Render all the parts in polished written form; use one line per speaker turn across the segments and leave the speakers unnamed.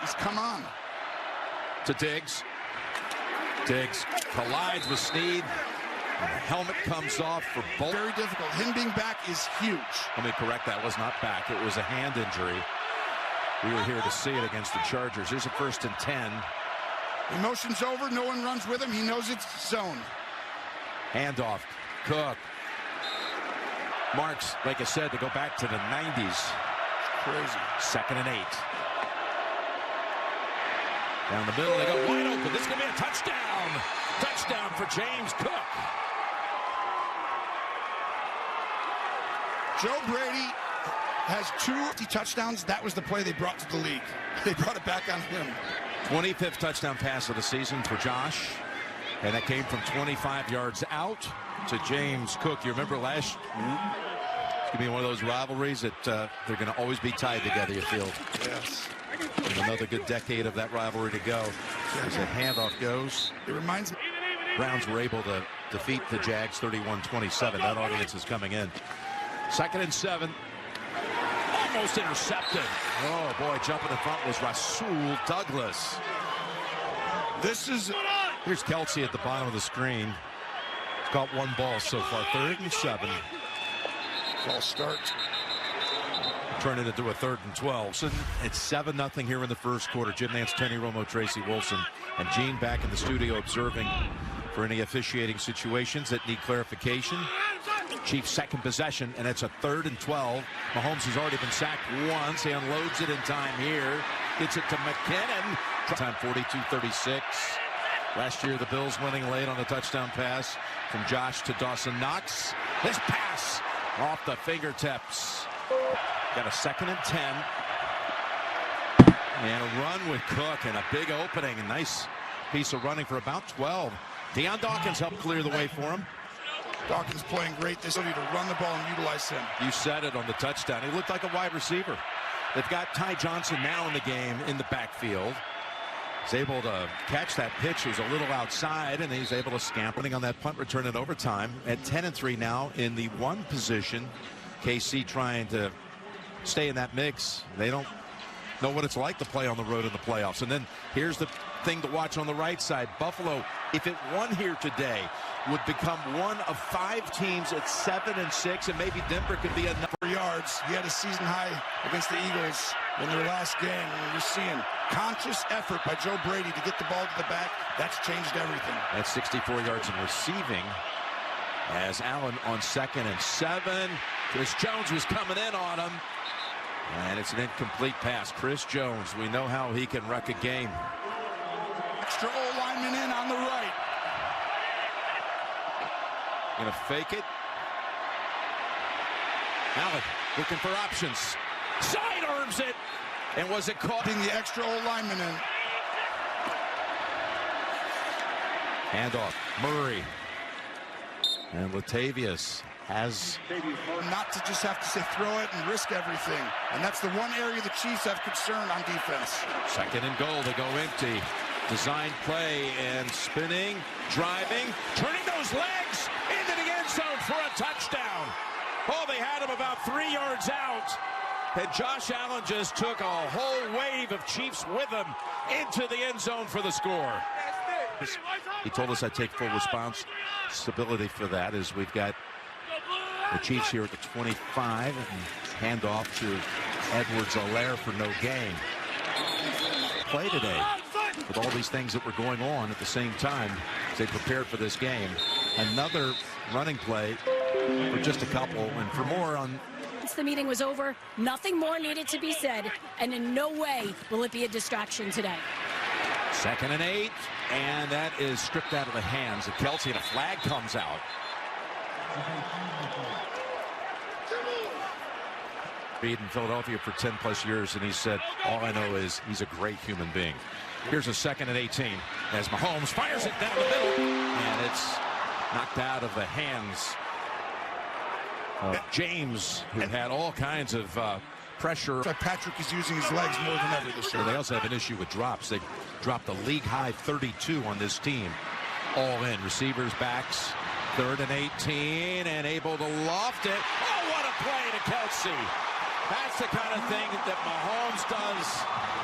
He's come on.
To Diggs. Diggs collides with Snead. And the helmet comes off for both.
Very difficult. Him being back is huge.
Let me correct that. It was not back. It was a hand injury. We were here to see it against the Chargers. Here's a 1st and 10.
Emotion's over. No one runs with him. He knows it's zone.
Handoff. Cook. Marks, like I said, to go back to the 90s.
Crazy.
2nd and 8. Down the middle, they go wide open. This is going to be a touchdown. Touchdown for James Cook.
Joe Brady has 2 touchdowns. That was the play they brought to the league. They brought it back on him.
25th touchdown pass of the season for Josh. And that came from 25 yards out to James Cook. You remember last, it's going to be one of those rivalries that they're going to always be tied together, you feel.
Yes.
And another good decade of that rivalry to go. As the handoff goes.
It reminds me.
Browns were able to defeat the Jags 31-27. That audience is coming in. 2nd and 7. Almost intercepted. Oh, boy, jumping in front was Rasul Douglas.
This is...
Here's Kelsey at the bottom of the screen. He's got 1 ball so far. 3rd and 7.
False start.
Turn it into a 3rd and 12. So it's 7-0 here in the first quarter. Jim Nance, Tenny Romo, Tracy Wilson, and Gene back in the studio observing for any officiating situations that need clarification. Chiefs' 2nd possession, and it's a 3rd and 12. Mahomes has already been sacked once. He unloads it in time here. Gets it to McKinnon. Time 42-36. Last year, the Bills winning late on a touchdown pass from Josh to Dawson Knox. His pass off the fingertips. Got a 2nd and 10. And a run with Cook and a big opening. A nice piece of running for about 12. Deion Dawkins helped clear the way for him.
Dawkins playing great this ability to run the ball and utilize him.
You said it on the touchdown. He looked like a wide receiver. They've got Ty Johnson now in the game in the backfield. He's able to catch that pitch. It was a little outside, and he's able to scamper on that punt return in overtime. At 10-3 now in the 1 position. KC trying to stay in that mix. They don't know what it's like to play on the road in the playoffs. And then here's the thing to watch on the right side. Buffalo, if it won here today, would become one of 5 teams at 7-6, and maybe Denver could be another.
Yards. He had a season high against the Eagles in their last game. And you're seeing conscious effort by Joe Brady to get the ball to the back. That's changed everything.
That's 64 yards in receiving. As Allen on 2nd and 7. Chris Jones was coming in on him. And it's an incomplete pass. Chris Jones, we know how he can wreck a game.
Extra O-lineman in on the right.
Gonna fake it. Allen looking for options. Sidearms it. And was it caught?
Putting the extra O-lineman in.
Handoff. Murray. And Latavius has...
Not to just have to say throw it and risk everything. And that's the one area the Chiefs have concern on defense.
2nd and goal. They go empty. Design play and spinning, driving, turning those legs into the end zone for a touchdown. Oh, they had him about 3 yards out. And Josh Allen just took a whole wave of Chiefs with him into the end zone for the score. He told us I'd take full responsibility for that, as we've got the Chiefs here at the 25 and handoff to Edwards-Helaire for no gain. Play today with all these things that were going on at the same time as they prepared for this game. Another running play for just a couple, and for more on...
Once the meeting was over, nothing more needed to be said, and in no way will it be a distraction today.
2nd and 8, and that is stripped out of the hands of Kelsey, and a flag comes out. Been in Philadelphia for 10+ years, and he said, all I know is he's a great human being. Here's a 2nd and 18 as Mahomes fires it down the middle, and it's knocked out of the hands of James, who had all kinds of pressure.
Patrick is using his legs more than ever this year.
They also have an issue with drops. They dropped a league-high 32 on this team. All in. Receivers, backs. 3rd and 18, and able to loft it. Oh, what a play to Kelsey. That's the kind of thing that Mahomes does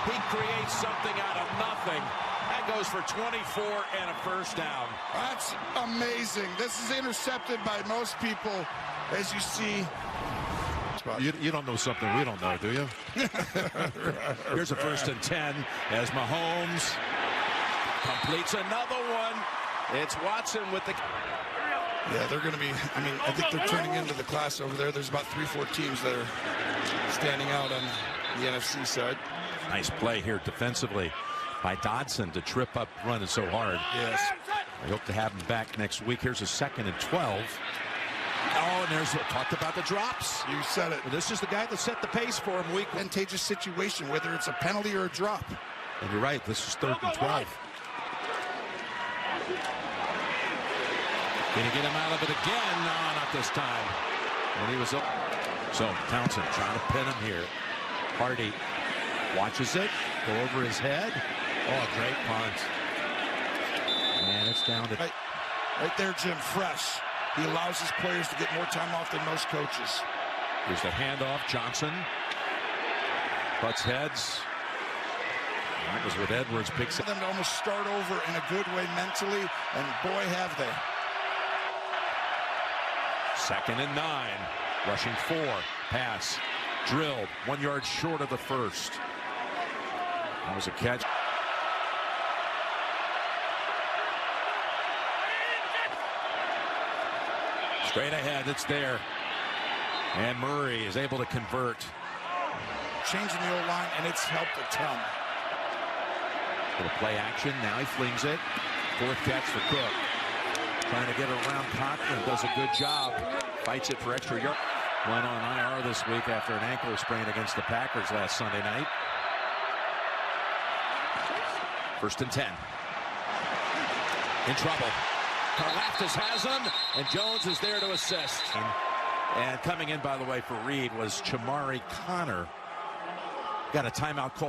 He creates something out of nothing. That goes for 24 and a first down.
That's amazing. This is intercepted by most people, as you see.
You don't know something we don't know, do you? Here's a 1st and 10 as Mahomes completes another one. It's Watson with the...
Yeah, they're going to be, I think they're turning into the class over there. There's about 3-4 teams that are standing out on the NFC side.
Nice play here defensively by Dodson to trip up running so hard.
Yes.
I hope to have him back next week. Here's a 2nd and 12. Oh, and there's talked about the drops.
You said it.
This is the guy that set the pace for him week.
Advantageous situation, whether it's a penalty or a drop.
And you're right, this is 3rd and 12. Gonna get him out of it again. No, not this time. When he was up. So Townsend trying to pin him here. Hardy watches it. Go over his head. Oh, great punt. And it's down to...
Right there, Jim, fresh. He allows his players to get more time off than most coaches.
Here's the handoff. Johnson butts heads. That was with Edwards. Picks
For them to almost start over in a good way mentally, and boy, have they.
2nd and 9. Rushing 4. Pass. Drilled. 1 yard short of the first. That was a catch. Straight ahead. It's there. And Murray is able to convert.
Changing the old line, and it's helped a ton.
Little play action. Now he flings it. 4th catch for Cook. Trying to get around Cochran. Does a good job. Fights it for extra yard. Went on IR this week after an ankle sprain against the Packers last Sunday night. 1st and 10. In trouble. Karlaftis has him, and Jones is there to assist. And coming in, by the way, for Reed was Chamari Connor. Got a timeout call.